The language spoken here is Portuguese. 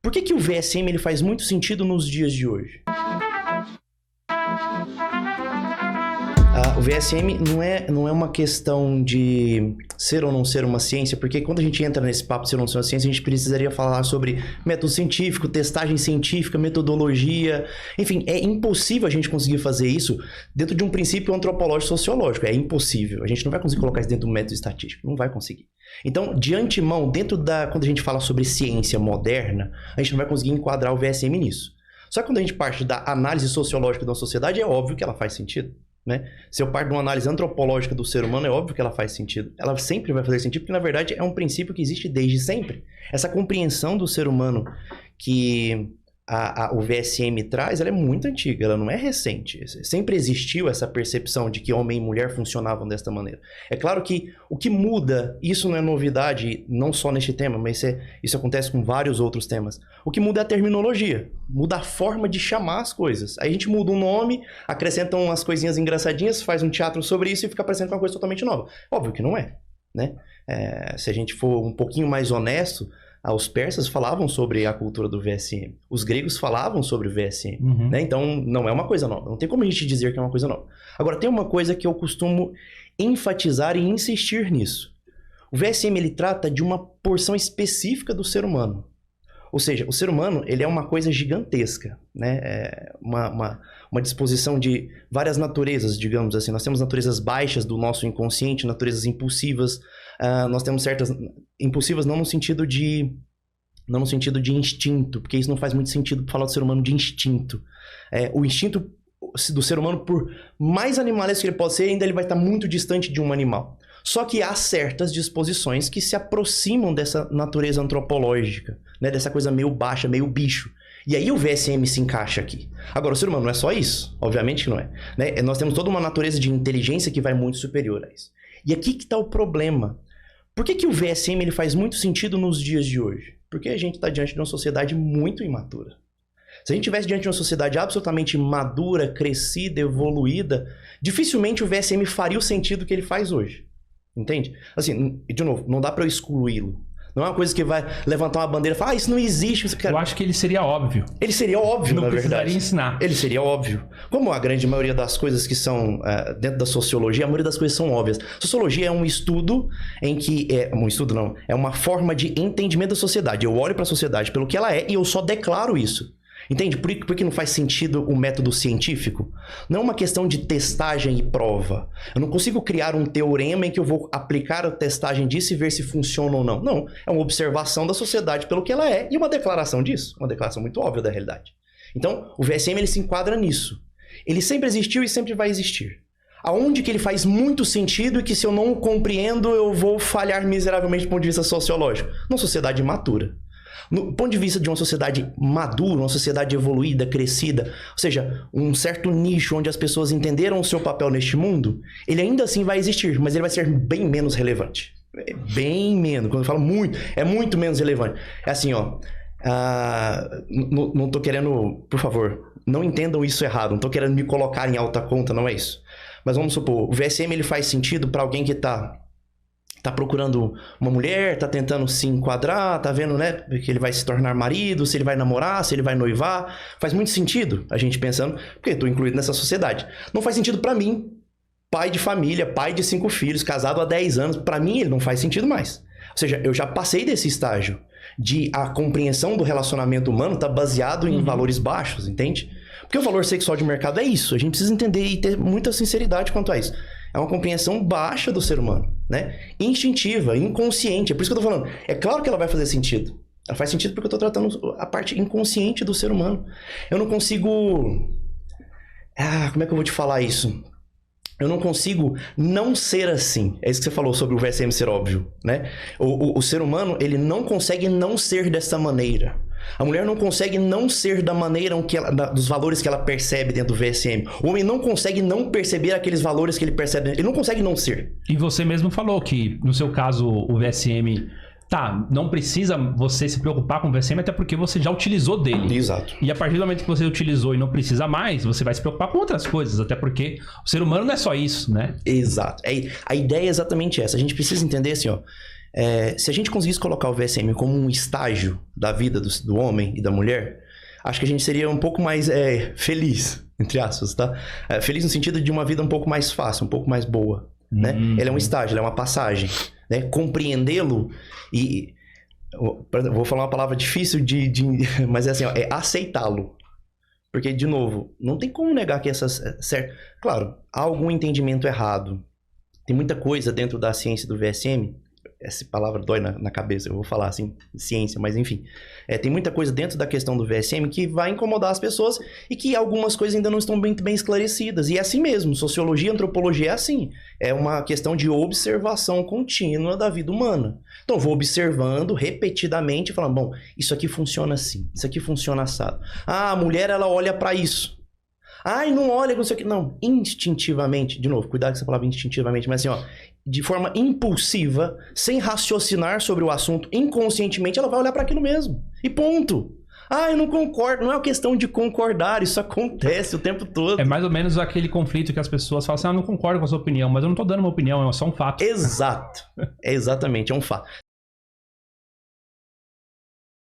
Por que o VSM ele faz muito sentido nos dias de hoje? O VSM não é uma questão de ser ou não ser uma ciência, porque quando a gente entra nesse papo de ser ou não ser uma ciência, a gente precisaria falar sobre método científico, testagem científica, metodologia. Enfim, é impossível a gente conseguir fazer isso dentro de um princípio antropológico sociológico. É impossível. A gente não vai conseguir colocar isso dentro do método estatístico. Não vai conseguir. Então, de antemão, quando a gente fala sobre ciência moderna, a gente não vai conseguir enquadrar o VSM nisso. Só que quando a gente parte da análise sociológica de uma sociedade, é óbvio que ela faz sentido. Né? Se eu parto de uma análise antropológica do ser humano, é óbvio que ela faz sentido. Ela sempre vai fazer sentido, porque na verdade é um princípio que existe desde sempre. Essa compreensão do ser humano que o VSM traz, ela é muito antiga, ela não é recente. Sempre existiu essa percepção de que homem e mulher funcionavam desta maneira. É claro que o que muda, isso não é novidade, não só neste tema, mas isso acontece com vários outros temas. O que muda é a terminologia, muda a forma de chamar as coisas. Aí a gente muda um nome, acrescenta umas coisinhas engraçadinhas, faz um teatro sobre isso e fica parecendo uma coisa totalmente nova. Óbvio que não é, né? Se a gente for um pouquinho mais honesto, os persas falavam sobre a cultura do VSM. Os gregos falavam sobre o VSM. Né? Então, não é uma coisa nova. Não tem como a gente dizer que é uma coisa nova. Agora, tem uma coisa que eu costumo enfatizar e insistir nisso. O VSM, ele trata de uma porção específica do ser humano. Ou seja, o ser humano, ele é uma coisa gigantesca. Né? Uma disposição de várias naturezas, digamos assim. Nós temos naturezas baixas do nosso inconsciente, naturezas impulsivas. Nós temos certas impulsivas não no sentido de instinto, porque isso não faz muito sentido falar do ser humano de instinto. O instinto do ser humano, por mais animalesco que ele possa ser, ainda ele vai estar muito distante de um animal. Só que há certas disposições que se aproximam dessa natureza antropológica, né? Dessa coisa meio baixa, meio bicho. E aí o VSM se encaixa aqui. Agora, o ser humano não é só isso, obviamente que não é. Né? Nós temos toda uma natureza de inteligência que vai muito superior a isso. E aqui que está o problema. Por que o VSM ele faz muito sentido nos dias de hoje? Porque a gente está diante de uma sociedade muito imatura. Se a gente estivesse diante de uma sociedade absolutamente madura, crescida, evoluída, dificilmente o VSM faria o sentido que ele faz hoje. Entende? Assim, de novo, não dá para eu excluí-lo. Não é uma coisa que vai levantar uma bandeira e falar, isso não existe. Eu acho que ele seria óbvio. Ele seria óbvio, na verdade. Não precisaria ensinar. Ele seria óbvio. Como a grande maioria das coisas que são dentro da sociologia, a maioria das coisas são óbvias. Sociologia é um estudo em que... é uma forma de entendimento da sociedade. Eu olho para a sociedade pelo que ela é e eu só declaro isso. Entende? Por que não faz sentido o método científico? Não é uma questão de testagem e prova. Eu não consigo criar um teorema em que eu vou aplicar a testagem disso e ver se funciona ou não. Não, é uma observação da sociedade pelo que ela é e uma declaração disso. Uma declaração muito óbvia da realidade. Então, o VSM ele se enquadra nisso. Ele sempre existiu e sempre vai existir. Aonde que ele faz muito sentido e que se eu não o compreendo eu vou falhar miseravelmente do ponto de vista sociológico? Numa sociedade imatura. No ponto de vista de uma sociedade madura, uma sociedade evoluída, crescida, ou seja, um certo nicho onde as pessoas entenderam o seu papel neste mundo, ele ainda assim vai existir, mas ele vai ser bem menos relevante. Bem menos. Quando eu falo muito, é muito menos relevante. É assim, ó. Não tô querendo, por favor, não entendam isso errado. Não tô querendo me colocar em alta conta, não é isso. Mas vamos supor, o VSM ele faz sentido para alguém que tá procurando uma mulher, tá tentando se enquadrar, tá vendo, né, que ele vai se tornar marido, se ele vai namorar, se ele vai noivar. Faz muito sentido a gente pensando, porque eu tô incluído nessa sociedade. Não faz sentido pra mim, pai de família, pai de 5 filhos, casado há 10 anos. Pra mim, ele não faz sentido mais. Ou seja, eu já passei desse estágio de a compreensão do relacionamento humano tá baseado em valores baixos, entende? Porque o valor sexual de mercado é isso. A gente precisa entender e ter muita sinceridade quanto a isso. É uma compreensão baixa do ser humano, né? Instintiva, inconsciente. É por isso que eu tô falando. É claro que ela vai fazer sentido. Ela faz sentido porque eu tô tratando a parte inconsciente do ser humano. Eu não consigo... como é que eu vou te falar isso? Eu não consigo não ser assim. É isso que você falou sobre o VSM ser óbvio, né? O ser humano, ele não consegue não ser dessa maneira. A mulher não consegue não ser da maneira dos valores que ela percebe dentro do VSM. O homem não consegue não perceber aqueles valores que ele percebe. Ele não consegue não ser. E você mesmo falou que, no seu caso, o VSM... não precisa você se preocupar com o VSM, até porque você já utilizou dele. Exato. E a partir do momento que você utilizou e não precisa mais, você vai se preocupar com outras coisas, até porque o ser humano não é só isso, né? Exato. A ideia é exatamente essa. A gente precisa entender assim, ó. Se a gente conseguisse colocar o VSM como um estágio da vida do homem e da mulher, acho que a gente seria um pouco mais feliz, entre aspas, tá? Feliz no sentido de uma vida um pouco mais fácil, um pouco mais boa, né? Ele é um estágio, ele é uma passagem, né? Compreendê-lo e... Vou falar uma palavra difícil mas é assim, ó, é aceitá-lo. Porque, de novo, não tem como negar que essas... Certo? Claro, há algum entendimento errado. Tem muita coisa dentro da ciência do VSM... Essa palavra dói na cabeça, eu vou falar assim, ciência, mas enfim. Tem muita coisa dentro da questão do VSM que vai incomodar as pessoas e que algumas coisas ainda não estão bem esclarecidas. E é assim mesmo, sociologia e antropologia é assim. É uma questão de observação contínua da vida humana. Então, eu vou observando repetidamente e falando, bom, isso aqui funciona assim, isso aqui funciona assado. Ah, a mulher, ela olha para isso. Ai, não olha, não sei o que. Não, instintivamente, de novo, cuidado com essa palavra instintivamente, mas assim, ó, de forma impulsiva, sem raciocinar sobre o assunto, inconscientemente, ela vai olhar para aquilo mesmo. E ponto. Ah, eu não concordo. Não é uma questão de concordar, isso acontece o tempo todo. É mais ou menos aquele conflito que as pessoas falam assim, eu não concordo com a sua opinião, mas eu não tô dando uma opinião, é só um fato. Exato. Exatamente, é um fato.